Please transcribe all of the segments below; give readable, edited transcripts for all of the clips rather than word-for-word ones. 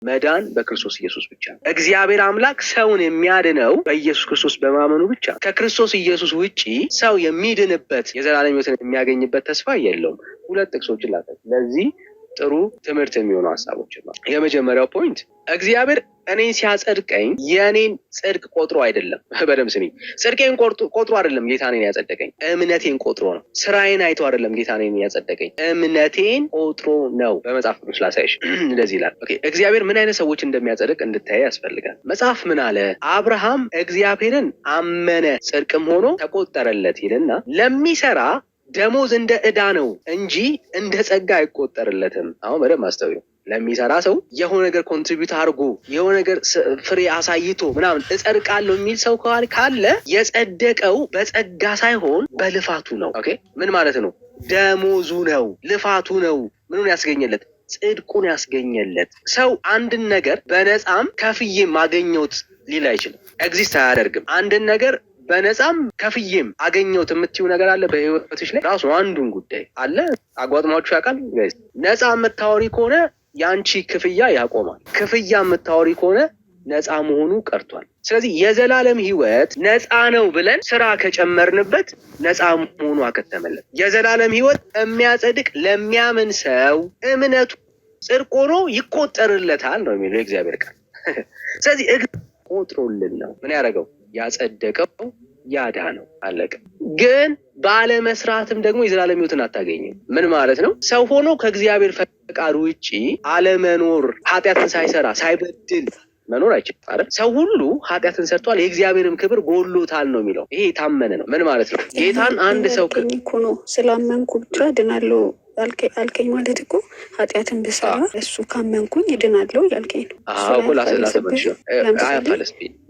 መዳን በክርስቶስ ኢየሱስ ብቻ ነው። እግዚአብሔር አምላክ ሰውን የሚያድነው በኢየሱስ ክርስቶስ በማመኑ ብቻ። ከክርስቶስ ኢየሱስ ውጪ ሰው የሚድንበት የዘላለም ሕይወትን የሚያገኝበት ተስፋ የለውም። ሁለት ጥቅሶችን ላጠቅ ለዚህ ጥሩ ትምህርት የሚሆኑ ሀሳቦችን ነው። የመጀመሪያው ፖይንት እግዚአብሔር እኔን ሲያጸድቀኝ የኔን ጽድቅ ቆጥሮ አይደለም። በደምብ ስሚ። ጽድቄን ቆጥሮ አይደለም ጌታ እኔን ያጸደቀኝ፣ እምነቴን ቆጥሮ ነው። ስራዬን አይቶ አይደለም ጌታ እኔን ያጸደቀኝ፣ እምነቴን ቆጥሮ ነው። በመጽሐፍ ቅዱስ ላሳይሽ። እንደዚህ ይላል። ኦኬ፣ እግዚአብሔር ምን አይነት ሰዎች እንደሚያጸድቅ እንድታይ ያስፈልጋል። መጽሐፍ ምን አለ? አብርሃም እግዚአብሔርን አመነ ጽድቅም ሆኖ ተቆጠረለት ይልና ለሚሰራ ደሞዝ እንደ ዕዳ ነው እንጂ እንደ ጸጋ አይቆጠርለትም። አሁን በደምብ አስተውዩ። ለሚሰራ ሰው የሆነ ነገር ኮንትሪቢዩት አድርጎ የሆነ ነገር ፍሬ አሳይቶ ምናምን እጸድቃለሁ የሚል ሰው ካለ የጸደቀው በጸጋ ሳይሆን በልፋቱ ነው። ኦኬ፣ ምን ማለት ነው? ደሞዙ ነው፣ ልፋቱ ነው። ምኑን ያስገኘለት? ጽድቁን ያስገኘለት። ሰው አንድን ነገር በነፃም ከፍዬ ማገኘት ሊል አይችልም። ኤግዚስት አያደርግም። አንድን ነገር በነፃም ከፍዬም አገኘሁት የምትይው ነገር አለ በህይወትሽ ላይ ራሱ አንዱን ጉዳይ አለ። አጓጥሟችሁ ያውቃል? ነፃ የምታወሪ ከሆነ የአንቺ ክፍያ ያቆማል። ክፍያ የምታወሪ ከሆነ ነፃ መሆኑ ቀርቷል። ስለዚህ የዘላለም ህይወት ነፃ ነው ብለን ስራ ከጨመርንበት ነፃ መሆኑ አከተመለት። የዘላለም ህይወት የሚያጸድቅ ለሚያምን ሰው እምነቱ ጽድቅ ሆኖ ይቆጠርለታል ነው የሚለው የእግዚአብሔር ቃል። ስለዚህ ቆጥሮልን ነው ምን ያደረገው? ያጸደቀው ያዳነው። አለቀ። ግን ባለመስራትም ደግሞ የዘላለም ህይወትን አታገኝም። ምን ማለት ነው? ሰው ሆኖ ከእግዚአብሔር ፈቃድ ውጪ አለመኖር፣ ኃጢአትን ሳይሰራ ሳይበድል መኖር አይችልም አይደል? ሰው ሁሉ ኃጢአትን ሰርቷል የእግዚአብሔርም ክብር ጎሎታል ነው የሚለው። ይሄ የታመነ ነው። ምን ማለት ነው? ጌታን አንድ ሰው እኮ ነው ስላመንኩ ብቻ ድናለው አልከኝ ማለት እኮ ኃጢአትን ብሰራ እሱ ካመንኩኝ ይድናለው ያልከኝ ነው።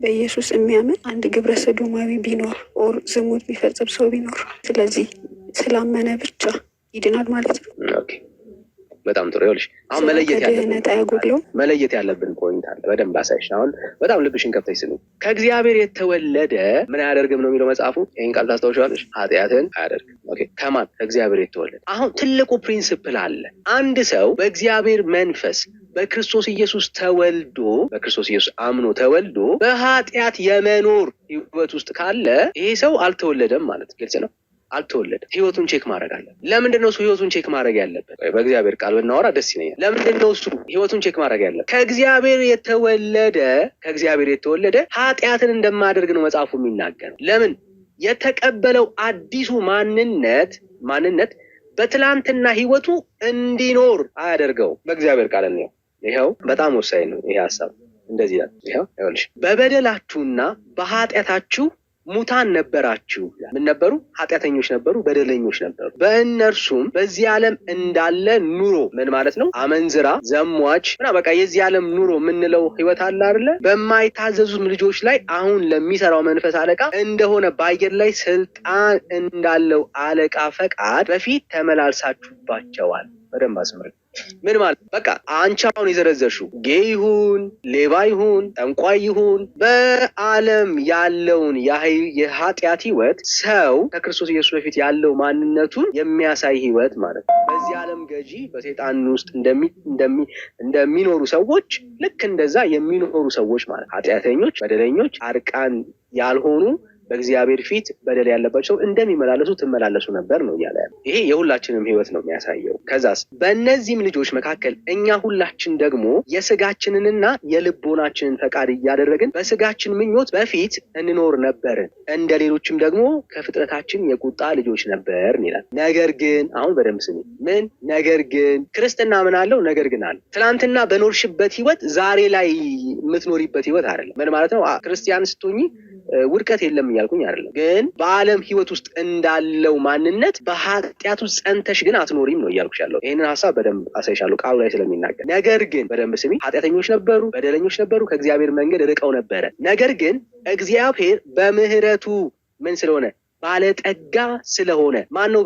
በኢየሱስ የሚያምን አንድ ግብረ ሰዶማዊ ቢኖር ኦር ዝሙት ቢፈጽም ሰው ቢኖር ስለዚህ ስላመነ ብቻ ይድናል ማለት ነው። በጣም ጥሩ። ይኸውልሽ አሁን መለየት ያለብን ፖይንት አለ። በደንብ ላሳይሽ። አሁን በጣም ልብሽን ከፍተሽ ስሚ። ከእግዚአብሔር የተወለደ ምን አያደርግም ነው የሚለው መጽሐፉ። ይህን ቃል ታስታውሻለሽ? ኃጢአትን አያደርግም። ኦኬ፣ ከማን? ከእግዚአብሔር የተወለደ። አሁን ትልቁ ፕሪንስፕል አለ። አንድ ሰው በእግዚአብሔር መንፈስ በክርስቶስ ኢየሱስ ተወልዶ በክርስቶስ ኢየሱስ አምኖ ተወልዶ በኃጢአት የመኖር ህይወት ውስጥ ካለ ይሄ ሰው አልተወለደም ማለት ግልጽ ነው። አልተወለደም። ህይወቱን ቼክ ማድረግ አለ። ለምንድን ነው እሱ ህይወቱን ቼክ ማድረግ ያለበት? በእግዚአብሔር ቃል ብናወራ ደስ ይለኛል። ለምንድን ነው እሱ ህይወቱን ቼክ ማድረግ ያለበት? ከእግዚአብሔር የተወለደ ኃጢአትን እንደማያደርግ ነው መጽሐፉ የሚናገረው። ለምን? የተቀበለው አዲሱ ማንነት በትላንትና ህይወቱ እንዲኖር አያደርገው። በእግዚአብሔር ቃል ነው። ይኸው በጣም ወሳኝ ነው ይሄ ሀሳብ። እንደዚህ ይላል። ይኸውልሽ በበደላችሁና በኃጢአታችሁ ሙታን ነበራችሁ። ምን ነበሩ? ኃጢአተኞች ነበሩ፣ በደለኞች ነበሩ። በእነርሱም በዚህ ዓለም እንዳለ ኑሮ ምን ማለት ነው? አመንዝራ፣ ዘሟች በቃ የዚህ ዓለም ኑሮ የምንለው ህይወት አለ አይደለ? በማይታዘዙም ልጆች ላይ አሁን ለሚሰራው መንፈስ አለቃ እንደሆነ በአየር ላይ ስልጣን እንዳለው አለቃ ፈቃድ በፊት ተመላልሳችሁባቸዋል። በደንብ አስምር። ምን ማለት? በቃ አንቺ አሁን የዘረዘርሽው ጌይ ይሁን ሌባ ይሁን ጠንቋይ ይሁን በዓለም ያለውን የኃጢአት ህይወት ሰው ከክርስቶስ ኢየሱስ በፊት ያለው ማንነቱን የሚያሳይ ህይወት ማለት ነው። በዚህ ዓለም ገዢ በሰይጣን ውስጥ እንደሚኖሩ ሰዎች ልክ እንደዛ የሚኖሩ ሰዎች ማለት ኃጢአተኞች፣ በደለኞች፣ አርቃን ያልሆኑ በእግዚአብሔር ፊት በደል ያለባቸው እንደሚመላለሱ ትመላለሱ ነበር ነው እያለ ያለው። ይሄ የሁላችንም ህይወት ነው የሚያሳየው። ከዛስ በእነዚህም ልጆች መካከል እኛ ሁላችን ደግሞ የስጋችንንና የልቦናችንን ፈቃድ እያደረግን በስጋችን ምኞት በፊት እንኖር ነበርን፣ እንደ ሌሎችም ደግሞ ከፍጥረታችን የቁጣ ልጆች ነበርን ይላል። ነገር ግን አሁን በደንብ ስሚ። ምን ነገር ግን? ክርስትና ምን አለው? ነገር ግን አለ። ትናንትና በኖርሽበት ህይወት ዛሬ ላይ የምትኖሪበት ህይወት አይደለም። ምን ማለት ነው? ክርስቲያን ስትሆኚ ውድቀት የለም እያልኩኝ አይደለም። ግን በዓለም ህይወት ውስጥ እንዳለው ማንነት በኃጢአት ውስጥ ጸንተሽ ግን አትኖሪም ነው እያልኩሽ ያለው። ይህንን ሀሳብ በደንብ አሳይሻለሁ ቃሉ ላይ ስለሚናገር። ነገር ግን በደንብ ስሚ። ኃጢአተኞች ነበሩ፣ በደለኞች ነበሩ፣ ከእግዚአብሔር መንገድ ርቀው ነበረ። ነገር ግን እግዚአብሔር በምህረቱ ምን ስለሆነ? ባለጠጋ ስለሆነ። ማን ነው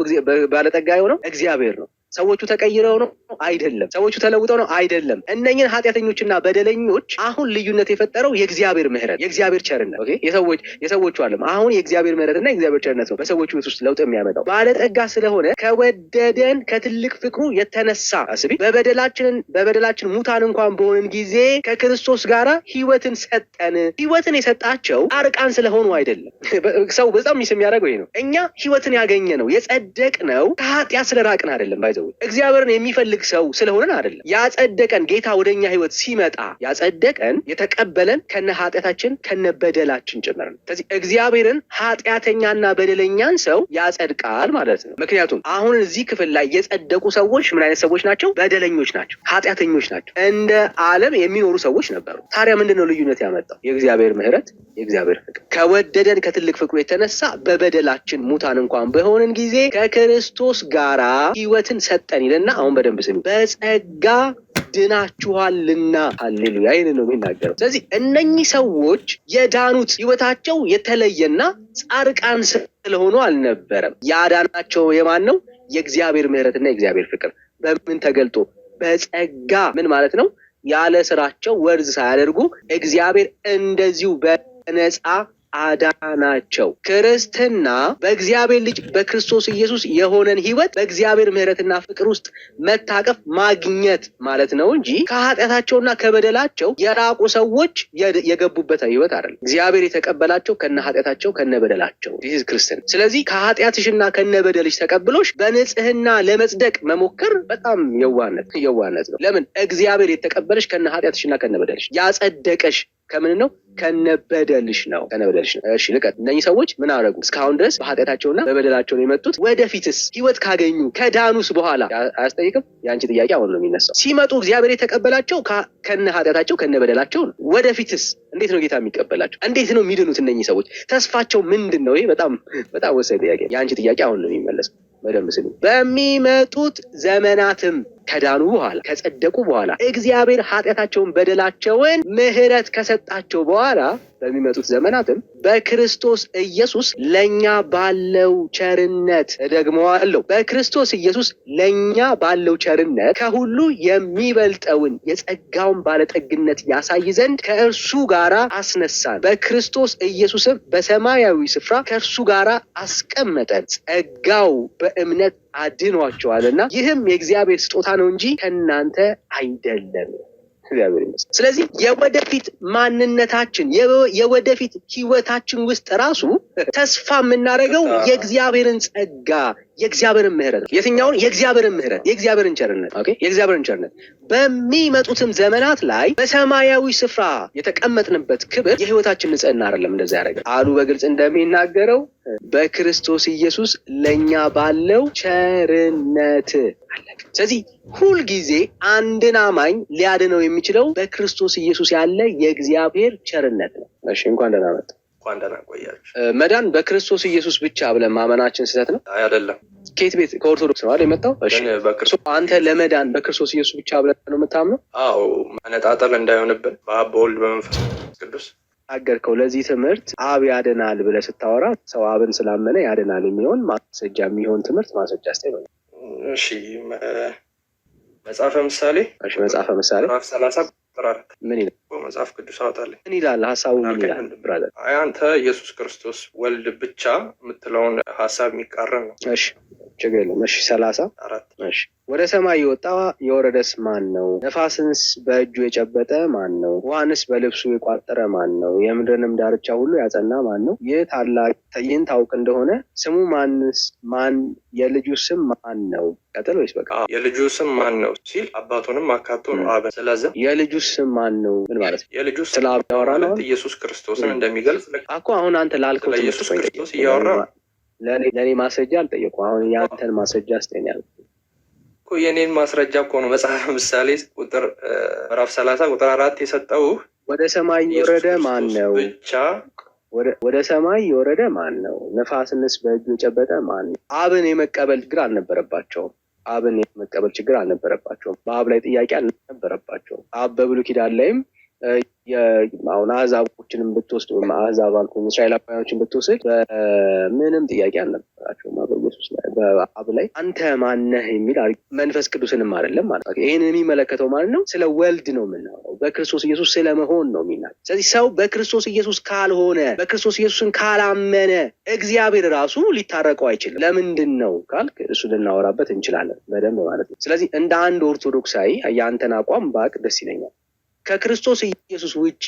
ባለጠጋ የሆነው? እግዚአብሔር ነው። ሰዎቹ ተቀይረው ነው? አይደለም። ሰዎቹ ተለውጠው ነው? አይደለም። እነኝን ኃጢአተኞችና በደለኞች አሁን ልዩነት የፈጠረው የእግዚአብሔር ምሕረት፣ የእግዚአብሔር ቸርነት። ኦኬ፣ የሰዎቹ ዓለም አሁን የእግዚአብሔር ምሕረትና የእግዚአብሔር ቸርነት ነው በሰዎቹ ሕይወት ውስጥ ለውጥ የሚያመጣው። ባለጠጋ ስለሆነ ከወደደን ከትልቅ ፍቅሩ የተነሳ አስቢ፣ በበደላችን ሙታን እንኳን በሆንን ጊዜ ከክርስቶስ ጋር ሕይወትን ሰጠን። ሕይወትን የሰጣቸው ጻድቃን ስለሆኑ አይደለም። ሰው በጣም ሚስ የሚያደርገው ይሄ ነው። እኛ ሕይወትን ያገኘ ነው የጸደቅ ነው ከኃጢአት ስለራቅን አይደለም። ባይዘው እግዚአብሔርን የሚፈልግ ሰው ስለሆነን አይደለም። ያጸደቀን ጌታ ወደኛ ህይወት ሲመጣ ያጸደቀን የተቀበለን ከነ ኃጢአታችን ከነ በደላችን ጭምር ነው። ስለዚህ እግዚአብሔርን ኃጢአተኛና በደለኛን ሰው ያጸድቃል ማለት ነው። ምክንያቱም አሁን እዚህ ክፍል ላይ የጸደቁ ሰዎች ምን አይነት ሰዎች ናቸው? በደለኞች ናቸው፣ ኃጢአተኞች ናቸው፣ እንደ ዓለም የሚኖሩ ሰዎች ነበሩ። ታዲያ ምንድነው ልዩነት ያመጣው? የእግዚአብሔር ምሕረት፣ የእግዚአብሔር ፍቅር። ከወደደን ከትልቅ ፍቅሩ የተነሳ በበደላችን ሙታን እንኳን በሆንን ጊዜ ከክርስቶስ ጋራ ህይወትን ሰጠን ይልና አሁን በደንብ ስሚ፣ በጸጋ ድናችኋልና። ሃሌሉያ! ይህን ነው የሚናገረው። ስለዚህ እነኚህ ሰዎች የዳኑት ህይወታቸው የተለየና ጻድቃን ስለሆኑ አልነበረም። ያዳናቸው የማን ነው? የእግዚአብሔር ምሕረትና የእግዚአብሔር ፍቅር። በምን ተገልጦ? በጸጋ። ምን ማለት ነው? ያለ ስራቸው ወርዝ ሳያደርጉ እግዚአብሔር እንደዚሁ በነፃ አዳናቸው። ክርስትና በእግዚአብሔር ልጅ በክርስቶስ ኢየሱስ የሆነን ህይወት በእግዚአብሔር ምሕረትና ፍቅር ውስጥ መታቀፍ ማግኘት ማለት ነው እንጂ ከኃጢአታቸውና ከበደላቸው የራቁ ሰዎች የገቡበት ህይወት አይደለም። እግዚአብሔር የተቀበላቸው ከነ ኃጢአታቸው ከነ በደላቸው ይህ ክርስትና። ስለዚህ ከኃጢአትሽና ከነ በደልሽ ተቀብሎሽ በንጽህና ለመጽደቅ መሞከር በጣም የዋህነት ነው። ለምን? እግዚአብሔር የተቀበለሽ ከነ ኃጢአትሽና ከነ በደልሽ፣ ያጸደቀሽ ከምን ነው? ከነበደልሽ ነው። ከነበደልሽ ነው። እሺ ልቀጥ። እነኚህ ሰዎች ምን አደረጉ? እስካሁን ድረስ በኃጢአታቸውና በበደላቸው ነው የመጡት። ወደፊትስ ህይወት ካገኙ ከዳኑስ በኋላ አያስጠይቅም? የአንቺ ጥያቄ አሁን ነው የሚነሳው። ሲመጡ እግዚአብሔር የተቀበላቸው ከነ ኃጢአታቸው ከነ በደላቸው ነው። ወደፊትስ እንዴት ነው ጌታ የሚቀበላቸው? እንዴት ነው የሚድኑት እነኚህ ሰዎች? ተስፋቸው ምንድን ነው? ይሄ በጣም ወሳኝ ጥያቄ። የአንቺ ጥያቄ አሁን ነው የሚመለሰው። በደንብ ስሚ። በሚመጡት ዘመናትም ከዳኑ በኋላ ከጸደቁ በኋላ እግዚአብሔር ኃጢአታቸውን በደላቸውን ምሕረት ከሰጣቸው በኋላ በሚመጡት ዘመናትም በክርስቶስ ኢየሱስ ለኛ ባለው ቸርነት እደግመዋለሁ፣ በክርስቶስ ኢየሱስ ለኛ ባለው ቸርነት ከሁሉ የሚበልጠውን የጸጋውን ባለጠግነት ያሳይ ዘንድ ከእርሱ ጋራ አስነሳን፣ በክርስቶስ ኢየሱስም በሰማያዊ ስፍራ ከእርሱ ጋራ አስቀመጠን። ጸጋው በእምነት አድኗቸዋልና ይህም የእግዚአብሔር ስጦታ ነው እንጂ ከእናንተ አይደለም። እግዚአብሔር ይመስገን። ስለዚህ የወደፊት ማንነታችን የወደፊት ህይወታችን ውስጥ ራሱ ተስፋ የምናደርገው የእግዚአብሔርን ጸጋ፣ የእግዚአብሔርን ምሕረት። የትኛውን? የእግዚአብሔርን ምሕረት፣ የእግዚአብሔርን ቸርነት። ኦኬ፣ የእግዚአብሔርን ቸርነት። በሚመጡትም ዘመናት ላይ በሰማያዊ ስፍራ የተቀመጥንበት ክብር የህይወታችን ንጽህና አይደለም እንደዛ ያደርጋል አሉ። በግልጽ እንደሚናገረው በክርስቶስ ኢየሱስ ለኛ ባለው ቸርነት አለቀ። ስለዚህ ሁልጊዜ አንድን አማኝ ሊያድነው የሚችለው በክርስቶስ ኢየሱስ ያለ የእግዚአብሔር ቸርነት ነው። እሺ፣ እንኳን ደህና መጣ። እንኳን ደህና ቆያችሁ። መዳን በክርስቶስ ኢየሱስ ብቻ ብለን ማመናችን ስህተት ነው? አይደለም። ከየት ቤት? ከኦርቶዶክስ ነው አይደል የመጣው? እሺ፣ አንተ ለመዳን በክርስቶስ ኢየሱስ ብቻ ብለን ነው የምታምነው? አዎ፣ መነጣጠል እንዳይሆንብን በአብ በወልድ በመንፈስ ቅዱስ አገርከው። ለዚህ ትምህርት አብ ያድናል ብለህ ስታወራ ሰው አብን ስላመነ ያድናል የሚሆን ማስረጃ የሚሆን ትምህርት ማስረጃ ስታይ ነው። እሺ፣ መጽሐፈ ምሳሌ መጽሐፈ ምሳሌ ምዕራፍ 30 ቁጥር 4 ምን ይላል? መጽሐፍ ቅዱስ አውጣልኝ። ምን ይላል? ሀሳቡ ምን ይላል? ብራዘር፣ አንተ ኢየሱስ ክርስቶስ ወልድ ብቻ የምትለውን ሀሳብ የሚቃረን ነው። እሺ፣ ችግር የለም። እሺ፣ 34 እሺ። ወደ ሰማይ የወጣ የወረደስ ማን ነው? ነፋስንስ በእጁ የጨበጠ ማን ነው? ውሃንስ በልብሱ የቋጠረ ማን ነው? የምድርንም ዳርቻ ሁሉ ያጸና ማን ነው? ይህን ታውቅ እንደሆነ ስሙ ማን? የልጁ ስም ማን ነው? ቀጥል ወይስ በቃ? የልጁ ስም ማን ነው ሲል አባቱንም አካቶ ነው አብ። ስለዚህ የልጁ ስም ማን ነው ምን ማለት ነው? የልጁ ስለ አብ ያወራ ነው። ኢየሱስ ክርስቶስን እንደሚገልጽ እኮ አሁን አንተ ላልከው ኢየሱስ ክርስቶስ እያወራ ለእኔ ማስረጃ አልጠየቁ። አሁን የአንተን ማስረጃ ስጠኛል እኮ። የኔን ማስረጃ እኮ ነው መጽሐፍ ምሳሌ ቁጥር ምዕራፍ 30 ቁጥር 4 የሰጠው። ወደ ሰማይ የወረደ ማን ነው? ብቻ ወደ ሰማይ የወረደ ማን ነው? ነፋስንስ በእጁ የጨበጠ ማን ነው? አብን የመቀበል ችግር አልነበረባቸውም። አብን የመቀበል ችግር አልነበረባቸውም። በአብ ላይ ጥያቄ አልነበረባቸውም። አብ በብሉይ ኪዳን ላይም አሁን አሕዛቦችንም ብትወስድ ወይም አሕዛብ አልኩኝ እስራኤላውያኖችን ብትወስድ ምንም ጥያቄ አልነበራቸውም በኢየሱስ ላይ በአብ ላይ አንተ ማነህ የሚል መንፈስ ቅዱስንም አይደለም ማለት ነው። ይህን የሚመለከተው ማለት ነው ስለ ወልድ ነው የምናወራው፣ በክርስቶስ ኢየሱስ ስለመሆን ነው የሚናገር። ስለዚህ ሰው በክርስቶስ ኢየሱስ ካልሆነ፣ በክርስቶስ ኢየሱስን ካላመነ እግዚአብሔር ራሱ ሊታረቀው አይችልም። ለምንድን ነው ካልክ እሱ ልናወራበት እንችላለን በደንብ ማለት ነው። ስለዚህ እንደ አንድ ኦርቶዶክሳዊ የአንተን አቋም ባቅ ደስ ይለኛል። ከክርስቶስ ኢየሱስ ውጪ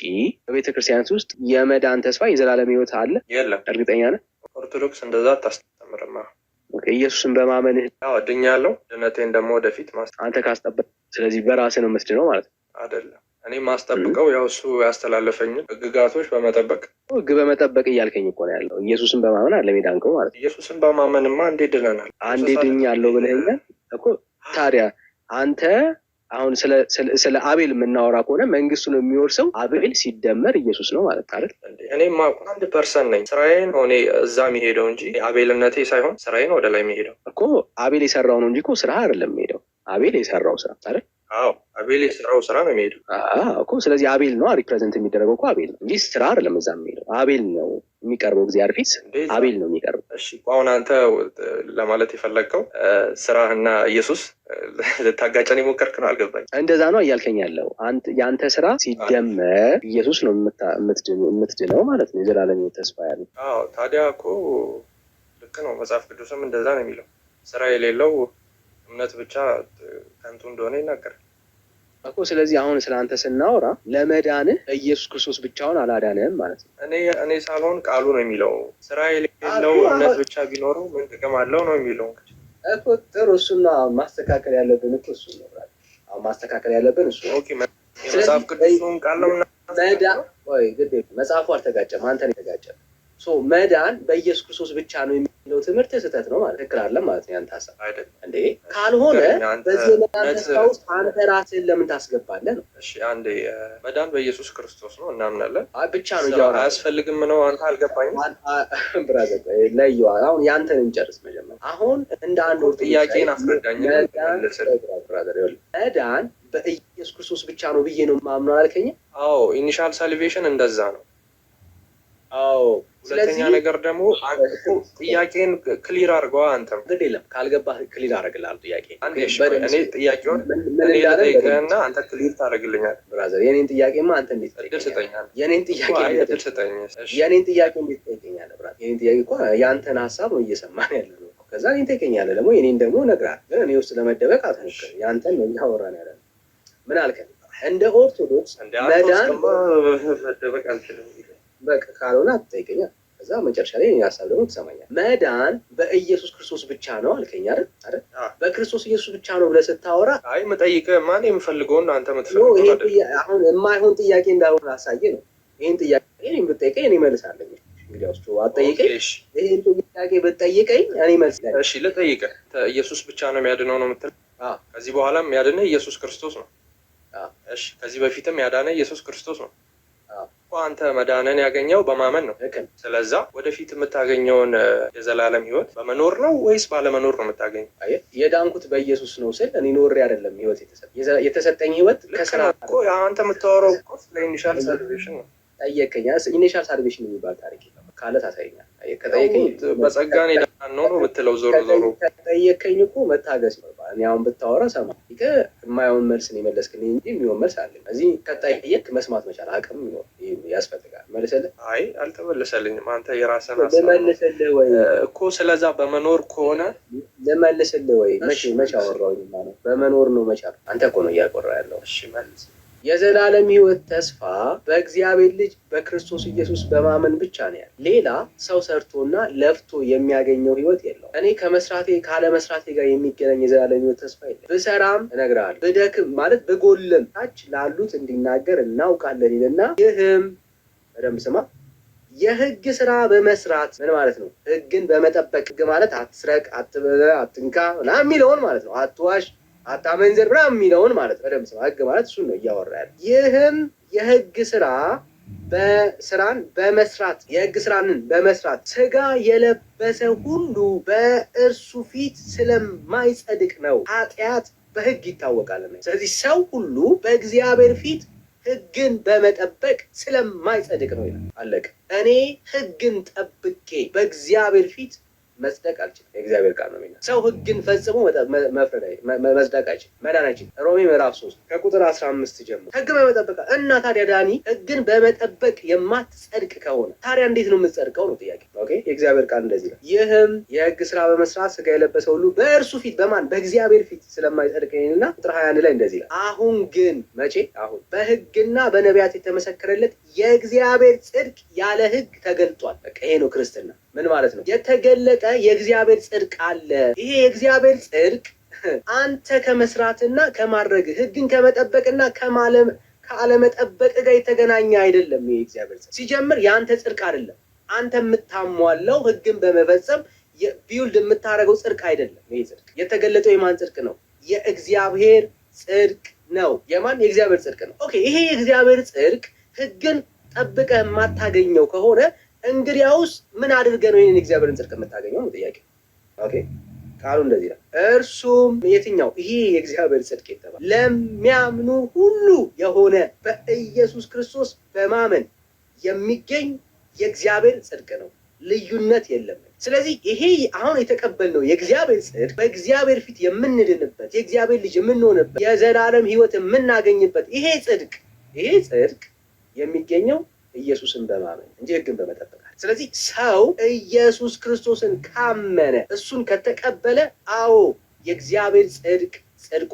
በቤተ ክርስቲያናት ውስጥ የመዳን ተስፋ የዘላለም ሕይወት አለ? የለም። እርግጠኛ ነህ? ኦርቶዶክስ እንደዛ አታስተምርም። ኢየሱስን በማመንህ ድኛለሁ፣ ድነቴን ደግሞ ወደፊት አንተ ካስጠበቅ፣ ስለዚህ በራስህ ነው የምትድነው ማለት ነው አይደለም። እኔ ማስጠብቀው ያው እሱ ያስተላለፈኝን ሕግጋቶች በመጠበቅ ሕግ በመጠበቅ እያልከኝ እኮ ነው ያለው። ኢየሱስን በማመን አለ ሜዳንከው ማለት ነው። ኢየሱስን በማመንማ አንዴ ድነናል። አንዴ ድኛለሁ ብለኸኛል እኮ። ታዲያ አንተ አሁን ስለ አቤል የምናወራ ከሆነ መንግስቱን የሚወርሰው አቤል ሲደመር ኢየሱስ ነው ማለት አይደል? እኔማ አንድ ፐርሰን ነኝ። ስራዬን ሆኔ እዛ የሚሄደው እንጂ አቤልነቴ ሳይሆን ስራዬን ወደ ላይ የሚሄደው እኮ አቤል የሰራው ነው እንጂ እኮ ስራ አይደለም የሚሄደው። አቤል የሰራው ስራ አይደል? አዎ አቤል የሰራው ስራ ነው የሚሄደው እኮ። ስለዚህ አቤል ነው ሪፕሬዘንት የሚደረገው እኮ አቤል ነው እንጂ ስራ አይደለም እዛ የሚሄደው። አቤል ነው የሚቀርበው እግዚአብሔር ፊት አቤል ነው የሚቀርበው። እሺ አሁን አንተ ለማለት የፈለግከው ስራህና ኢየሱስ ልታጋጨን የሞከርክ ነው? አልገባኝም። እንደዛ ነው እያልከኝ ያለው። የአንተ ስራ ሲደመር ኢየሱስ ነው የምትድነው ማለት ነው፣ የዘላለም ተስፋ ያለው። አዎ ታዲያ እኮ ልክ ነው። መጽሐፍ ቅዱስም እንደዛ ነው የሚለው። ስራ የሌለው እምነት ብቻ ከንቱ እንደሆነ ይናገራል እኮ። ስለዚህ አሁን ስለ አንተ ስናወራ ለመዳንህ ኢየሱስ ክርስቶስ ብቻውን አላዳንህም ማለት ነው። እኔ ሳልሆን ቃሉ ነው የሚለው። ስራ የሌለው እምነት ብቻ ቢኖረው ምን ጥቅም አለው ነው የሚለው እኮ። ጥሩ፣ እሱና ማስተካከል ያለብን እኮ እሱ ነው። አሁን ማስተካከል ያለብን እሱ ነው። መጽሐፍ ቅዱስን ቃል ነው መዳን። ወይ ግድ መጽሐፉ አልተጋጨም፣ አንተ ነው የተጋጨም። መዳን በኢየሱስ ክርስቶስ ብቻ ነው የሚለው ትምህርት ስህተት ነው ማለት ትክክል አለ ማለት ነው። ያንተ ሀሳብ አይደለም እንዴ? ካልሆነ በዚህ የመዳን ተስፋ ውስጥ አንተ ራስህን ለምን ታስገባለህ ነው? እሺ አንዴ መዳን በኢየሱስ ክርስቶስ ነው እናምናለን ብቻ ነው እያወራህ አያስፈልግም ነው። አንተ አልገባኝም ብራዘር። ለየዋ አሁን ያንተን እንጨርስ መጀመሪያ። አሁን እንደ አንድ ጥያቄን አስረዳኝ ብራዘር። መዳን በኢየሱስ ክርስቶስ ብቻ ነው ብዬ ነው የማምነው አልከኝ? አዎ ኢኒሻል ሳልቬሽን እንደዛ ነው። አዎ ሁለተኛ ነገር ደግሞ ጥያቄን ክሊር አድርገዋ። አንተም ግድ የለም ካልገባህ ክሊር አደርግልሃለሁ። ጥያቄ እኔ ጥያቄውን እኔ ልጠይቅህና አንተ ክሊር ታደርግልኛለህ። ብራዘር የኔን ጥያቄማ አንተ እንዴት ትጠይቀኛለህ? የኔን ጥያቄ እንዴት ትጠይቀኛለህ? ብራዘር የኔን ጥያቄ እኮ የአንተን ሀሳብ ነው እየሰማን ያለ ነው። ከዛ እኔን ትጠይቀኛለህ ደግሞ የኔን ደግሞ እነግርሃለሁ። ግን እኔ ውስጥ ለመደበቅ አትሞክር። የአንተን ነው እያወራን ያለ ነው። ምን አልከኝ? እንደ ኦርቶዶክስ መዳን መደበቅ አልችልም። በቃ ካልሆነ አትጠይቀኛ። ከዛ መጨረሻ ላይ ሀሳብ ደግሞ ትሰማኛል። መዳን በኢየሱስ ክርስቶስ ብቻ ነው አልከኝ አይደል? በክርስቶስ ኢየሱስ ብቻ ነው ብለህ ስታወራ አይ የምጠይቅህ ማን የምፈልገውን አንተ የምትፈልገው አሁን የማይሆን ጥያቄ እንዳልሆነ አሳየህ ነው። ይህን ጥያቄ እኔም ብትጠይቀኝ እኔ እመልሳለሁ። እንግዲህ ውስጡ አትጠይቀኝ። ይህን ጥያቄ ብትጠይቀኝ እኔ እመልሳለሁ። እሺ ልጠይቅህ። ኢየሱስ ብቻ ነው የሚያድነው ነው የምትል? ከዚህ በኋላ የሚያድነህ ኢየሱስ ክርስቶስ ነው። እሺ ከዚህ በፊትም ያዳነህ ኢየሱስ ክርስቶስ ነው። አንተ መዳንን ያገኘው በማመን ነው። ስለዛ ወደፊት የምታገኘውን የዘላለም ሕይወት በመኖር ነው ወይስ ባለመኖር ነው የምታገኘው? የዳንኩት በኢየሱስ ነው ስል እኔ ኖሬ አይደለም ሕይወት የተሰጠኝ ሕይወት ከስራ እኮ አንተ የምታወራው እኮ ለኢኒሻል ሳልቬሽን ነው። ጠየቀኝ። ኢኒሻል ሳልቬሽን የሚባል ታሪክ የለም ካለ ታሳይኛል። ከጠየቀኝ በጸጋን የዳን ነው ነው የምትለው። ዞሮ ዞሮ ከጠየቀኝ እኮ መታገስ ነው። እኔ አሁን ብታወራ ሰማ የማየውን መልስ ነው የመለስክልኝ እንጂ የሚሆን መልስ አለኝ። እዚህ ከጠየቅ መስማት መቻል አቅም ያስፈልጋል። መልስልህ? አይ አልተመለሰልኝም። አንተ የራስህን ልመልስልህ ወይ እኮ ስለዛ በመኖር ከሆነ ልመልስልህ ወይ? መቼ አወራሁኝ? በመኖር ነው መቻል። አንተ እኮ ነው እያቆራ ያለው። እሺ መልስ። የዘላለም ሕይወት ተስፋ በእግዚአብሔር ልጅ በክርስቶስ ኢየሱስ በማመን ብቻ ነው ያለ። ሌላ ሰው ሰርቶና ለፍቶ የሚያገኘው ሕይወት የለው። እኔ ከመስራቴ ካለ መስራቴ ጋር የሚገናኝ የዘላለም ሕይወት ተስፋ የለም። ብሰራም እነግርሃለሁ፣ ብደክም ማለት ብጎልም ታች ላሉት እንዲናገር እናውቃለን ይልና ይህም በደንብ ስማ፣ የሕግ ስራ በመስራት ምን ማለት ነው? ሕግን በመጠበቅ ሕግ ማለት አትስረቅ፣ አትበላ፣ አትንካ ምናምን የሚለውን ማለት ነው። አትዋሽ፣ አታመንዝር ምናምን የሚለውን ማለት በደንብ ስማ። ሕግ ማለት እሱን ነው እያወራ ያለ። ይህም የሕግ ስራ በስራን በመስራት የሕግ ስራንን በመስራት ስጋ የለበሰ ሁሉ በእርሱ ፊት ስለማይጸድቅ ነው። ኃጢአት በሕግ ይታወቃል። ስለዚህ ሰው ሁሉ በእግዚአብሔር ፊት ሕግን በመጠበቅ ስለማይጸድቅ ነው ይላል። አለቀ። እኔ ሕግን ጠብቄ በእግዚአብሔር ፊት መጽደቅ አልችልም። የእግዚአብሔር ቃል ነው የሚለው። ሰው ሕግን ፈጽሞ መጽደቅ አይችልም፣ መዳን አይችልም። ሮሜ ምዕራፍ 3 ከቁጥር 15 ጀምሮ ሕግ በመጠበቅ እና ታዲያ ዳኒ ሕግን በመጠበቅ የማትጸድቅ ከሆነ ታዲያ እንዴት ነው የምትጸድቀው ነው ጥያቄ። ኦኬ የእግዚአብሔር ቃል እንደዚህ ነው። ይህም የሕግ ስራ በመስራት ስጋ የለበሰ ሁሉ በእርሱ ፊት በማን በእግዚአብሔር ፊት ስለማይጸድቅ ይልና ቁጥር 21 ላይ እንደዚህ ይላል። አሁን ግን መቼ? አሁን በሕግና በነቢያት የተመሰከረለት የእግዚአብሔር ጽድቅ ያለ ሕግ ተገልጧል። በቃ ይሄ ነው ክርስትና። ምን ማለት ነው? የተገለጠ የእግዚአብሔር ጽድቅ አለ። ይሄ የእግዚአብሔር ጽድቅ አንተ ከመስራትና ከማድረግ ሕግን ከመጠበቅና ከአለመጠበቅ ጋር የተገናኘ አይደለም። ይሄ እግዚአብሔር ጽድቅ ሲጀምር የአንተ ጽድቅ አይደለም። አንተ የምታሟላው ሕግን በመፈጸም ቢውልድ የምታደርገው ጽድቅ አይደለም። ይሄ ጽድቅ የተገለጠው የማን ጽድቅ ነው? የእግዚአብሔር ጽድቅ ነው። የማን? የእግዚአብሔር ጽድቅ ነው። ኦኬ ይሄ የእግዚአብሔር ጽድቅ ሕግን ጠብቀህ የማታገኘው ከሆነ እንግዲያውስ ምን አድርገህ ነው ይህንን እግዚአብሔርን ጽድቅ የምታገኘው ነው ጥያቄ። ኦኬ ቃሉ እንደዚህ ነው። እርሱም የትኛው? ይሄ የእግዚአብሔር ጽድቅ የተባለ ለሚያምኑ ሁሉ የሆነ በኢየሱስ ክርስቶስ በማመን የሚገኝ የእግዚአብሔር ጽድቅ ነው። ልዩነት የለም። ስለዚህ ይሄ አሁን የተቀበልነው የእግዚአብሔር ጽድቅ በእግዚአብሔር ፊት የምንድንበት የእግዚአብሔር ልጅ የምንሆንበት የዘላለም ሕይወት የምናገኝበት ይሄ ጽድቅ የሚገኘው ኢየሱስን በማመን እንጂ ሕግን በመጠበቅ። ስለዚህ ሰው ኢየሱስ ክርስቶስን ካመነ እሱን ከተቀበለ አዎ የእግዚአብሔር ጽድቅ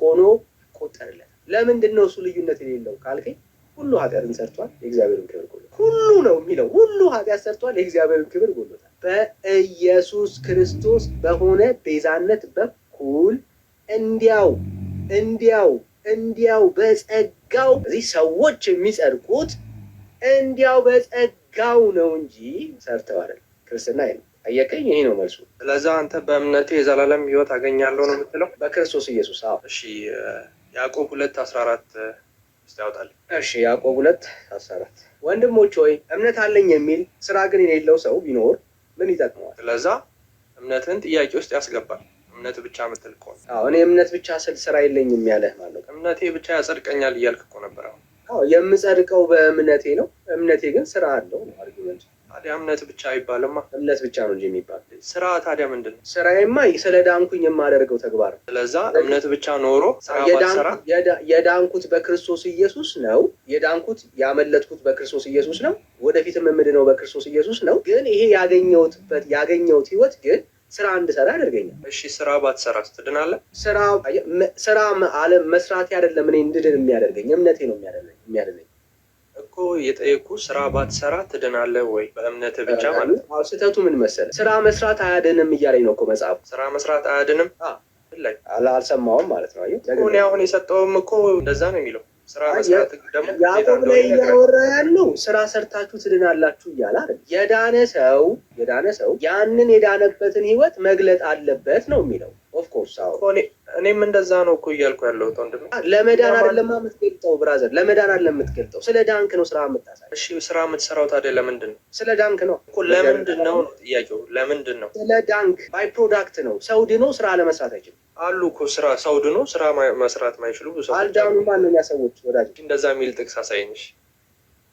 ሆኖ ይቆጠርለታል። ለምንድን ነው እሱ ልዩነት የሌለው ካልከኝ፣ ሁሉ ኃጢአትን ሰርቷል፣ የእግዚአብሔርን ክብር ጎሎታል። ሁሉ ነው የሚለው፣ ሁሉ ኃጢአት ሰርቷል፣ የእግዚአብሔርን ክብር ጎሎታል። በኢየሱስ ክርስቶስ በሆነ ቤዛነት በኩል እንዲያው በጸጋው እዚህ ሰዎች የሚጸድቁት እንዲያው በጸጋው ነው እንጂ ሰርተው አይደለም። ክርስትና ይሄ ነው። ጠየቀኝ፣ ይሄ ነው መልሱ። ስለዛ አንተ በእምነቴ የዘላለም ሕይወት አገኛለሁ ነው የምትለው? በክርስቶስ ኢየሱስ። አዎ። እሺ ያዕቆብ 2:14 እስቲ ያውጣልኝ። እሺ ያዕቆብ 2:14 ወንድሞች ሆይ እምነት አለኝ የሚል ስራ ግን የሌለው ሰው ቢኖር ምን ይጠቅመዋል? ስለዛ እምነትን ጥያቄ ውስጥ ያስገባል። እምነት ብቻ ምትል ከሆነ እኔ እምነት ብቻ ስል ስራ የለኝም ያለህ ማለት ነው። እምነቴ ብቻ ያጸድቀኛል እያልክ እኮ ነበር። አሁን የምጸድቀው በእምነቴ ነው። እምነቴ ግን ስራ አለው ነው አርጊመንት። ታዲያ እምነት ብቻ አይባልማ። እምነት ብቻ ነው እንጂ የሚባል ስራ ታዲያ ምንድን ነው? ስራዬማ ስለ ዳንኩኝ የማደርገው ተግባር ነው። ስለዛ እምነት ብቻ ኖሮ የዳንኩት በክርስቶስ ኢየሱስ ነው። የዳንኩት ያመለጥኩት በክርስቶስ ኢየሱስ ነው። ወደፊትም የምድነው በክርስቶስ ኢየሱስ ነው። ግን ይሄ ያገኘሁት ህይወት ግን ስራ እንድሰራ ያደርገኛል። እሺ ስራ ባትሰራስ ትድናለህ? ስራ አለም መስራት አይደለም እኔ እንድድን የሚያደርገኝ እምነቴ ነው የሚያደርገኝ እኮ የጠየኩ። ስራ ባትሰራ ትድናለህ ወይ? በእምነት ብቻ ማለት ነው። ስህተቱ ምን መሰለህ? ስራ መስራት አያድንም እያለኝ ነው እኮ መጽሐፉ። ስራ መስራት አያድንም ላይ አልሰማውም ማለት ነው። እኔ አሁን የሰጠውም እኮ እንደዛ ነው የሚለው። ስራ መስራት ደግሞ ያዕቆብ ላይ እያወራ ያለው ስራ ሰርታችሁ ትድናላችሁ እያለ አይደል? የዳነ ሰው ያንን የዳነበትን ህይወት መግለጥ አለበት ነው የሚለው። ኦፍኮርስ እኔም እንደዛ ነው እኮ እያልኩ ያለሁት ወንድም። ለመዳን አይደለም የምትገልጠው ብራዘር፣ ለመዳን አይደለም የምትገልጠው፣ ስለ ዳንክ ነው ስራ የምታሳይ። እሺ ስራ የምትሰራው ታዲያ ለምንድን ነው? ስለ ዳንክ ነው እኮ። ለምንድን ነው ጥያቄው? ለምንድን ነው? ስለ ዳንክ ባይ ፕሮዳክት ነው። ሰው ድኖ ስራ ለመስራት አይችልም አሉ እኮ። ሰው ድኖ ስራ መስራት ማይችሉ ብዙ ሰዎች አልዳኑ። ማንኛ ሰዎች ወዳጅ እንደዛ የሚል ጥቅስ አሳይንሽ።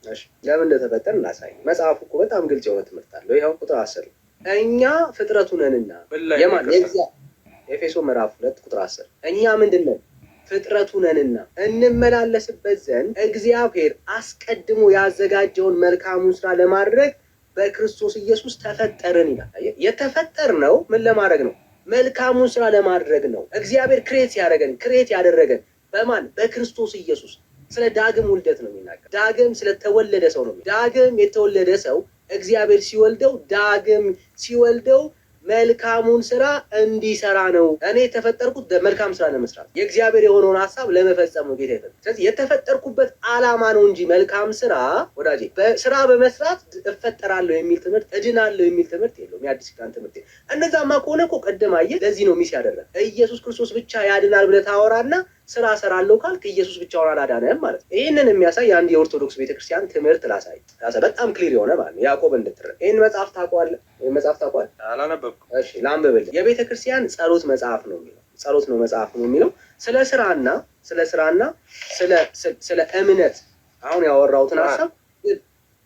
እሺ ለምን እንደተፈጠር እናሳይ። መጽሐፉ እኮ በጣም ግልጽ የሆነ ትምህርት አለው። ይኸው ቁጥር 10 እኛ ፍጥረቱ ነንና ኤፌሶ ምዕራፍ 2 ቁጥር 10 እኛ ምንድን ነን? ፍጥረቱ ነንና እንመላለስበት ዘንድ እግዚአብሔር አስቀድሞ ያዘጋጀውን መልካሙን ስራ ለማድረግ በክርስቶስ ኢየሱስ ተፈጠርን ይላል። የተፈጠርነው ምን ለማድረግ ነው? መልካሙን ስራ ለማድረግ ነው። እግዚአብሔር ክሬት ያደረገን በማን? በክርስቶስ ኢየሱስ። ስለ ዳግም ውልደት ነው የሚናገር። ዳግም ስለተወለደ ሰው ነው። ዳግም የተወለደ ሰው እግዚአብሔር ሲወልደው መልካሙን ስራ እንዲሰራ ነው። እኔ የተፈጠርኩት መልካም ስራ ለመስራት የእግዚአብሔር የሆነውን ሀሳብ ለመፈጸም ነው ጌታ የተፈጠርኩት። ስለዚህ የተፈጠርኩበት ዓላማ ነው እንጂ መልካም ስራ ወዳጄ ስራ በመስራት እፈጠራለሁ የሚል ትምህርት፣ እድናለሁ የሚል ትምህርት የለውም። የአዲስ ኪዳን ትምህርት እነዛማ ከሆነ እኮ ቀደም አየህ፣ ለዚህ ነው ሚስ ያደረገ ኢየሱስ ክርስቶስ ብቻ ያድናል ብለህ ታወራና ስራ ሰራለሁ ካልክ ኢየሱስ ብቻውን አላዳነም ማለት ነው። ይህንን የሚያሳይ አንድ የኦርቶዶክስ ቤተክርስቲያን ትምህርት ላሳይ፣ በጣም ክሊር የሆነ ማለት ነው። ያዕቆብ እንድትረዳ ይህን መጽሐፍ ታውቀዋለህ? አላነበብኩም። እሺ ላንብብልህ። የቤተክርስቲያን ጸሎት መጽሐፍ ነው የሚለው ስለ ስራና ስለ እምነት አሁን ያወራሁትን ሀሳብ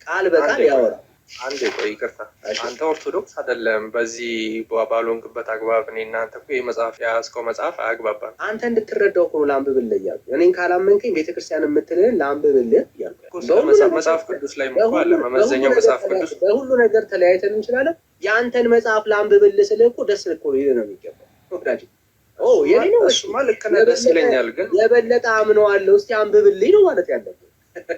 ቃል በቃል ያወራ። አንዴ ቆይ ይቅርታ፣ አንተ ኦርቶዶክስ አይደለም። በዚህ ባልሆንክበት አግባብ እኔ እናንተ እኮ የመጽሐፍ የያዝከው መጽሐፍ አያግባባም። አንተ እንድትረዳው እኮ ነው ላንብብልህ እያልኩ። እኔን ካላመንከኝ ቤተክርስቲያን የምትልህን ላንብብልህ እያልኩ። መጽሐፍ ቅዱስ ላይ አለ መመዘኛው መጽሐፍ ቅዱስ። በሁሉ ነገር ተለያይተን እንችላለን። የአንተን መጽሐፍ ላንብብልህ ስልህ እኮ ደስ እኮ ነው ነው የሚገባው ወዳጅ። የኔ ነው እሱማ ልክ ነህ፣ ደስ ይለኛል። ግን የበለጠ አምነዋለሁ እስቲ አንብብልኝ ነው ማለት ያለብህ።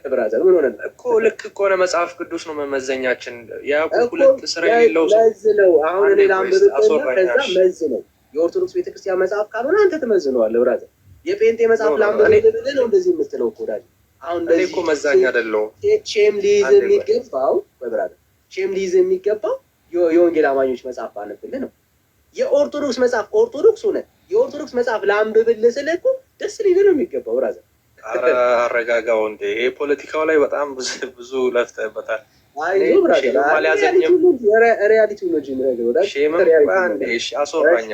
ብራዘር ምን ሆነ እኮ ልክ እኮ ነው። መጽሐፍ ቅዱስ ነው መመዘኛችን። ያዕቆብ ሁለት ስራ የሌለው መዝ ነው። አሁን እኔ ላንብብልህ ከዛ መዝ ነው። የኦርቶዶክስ ቤተክርስቲያን መጽሐፍ ካልሆነ አንተ ትመዝነዋለህ ብራዘር። የጴንጤ መጽሐፍ ላንብብልህ ነው እንደዚህ የምትለው እኮ ወዳጅ። አሁን እኔ እኮ መዛኛ አይደለሁም። ሼም ሊይዝ የሚገባው ብራዘር፣ ሼም ሊይዝ የሚገባው የወንጌል አማኞች መጽሐፍ ባነብልህ ነው። የኦርቶዶክስ መጽሐፍ ኦርቶዶክስ ሆነ የኦርቶዶክስ መጽሐፍ ላንብብልህ ስልህ እኮ ደስ ሊልህ ነው የሚገባው ብራዘር። አረጋጋው እንዴ! ፖለቲካው ላይ በጣም ብዙ ለፍተህበታል። ሪያሊቲ ነው። ሼም አስወራኛ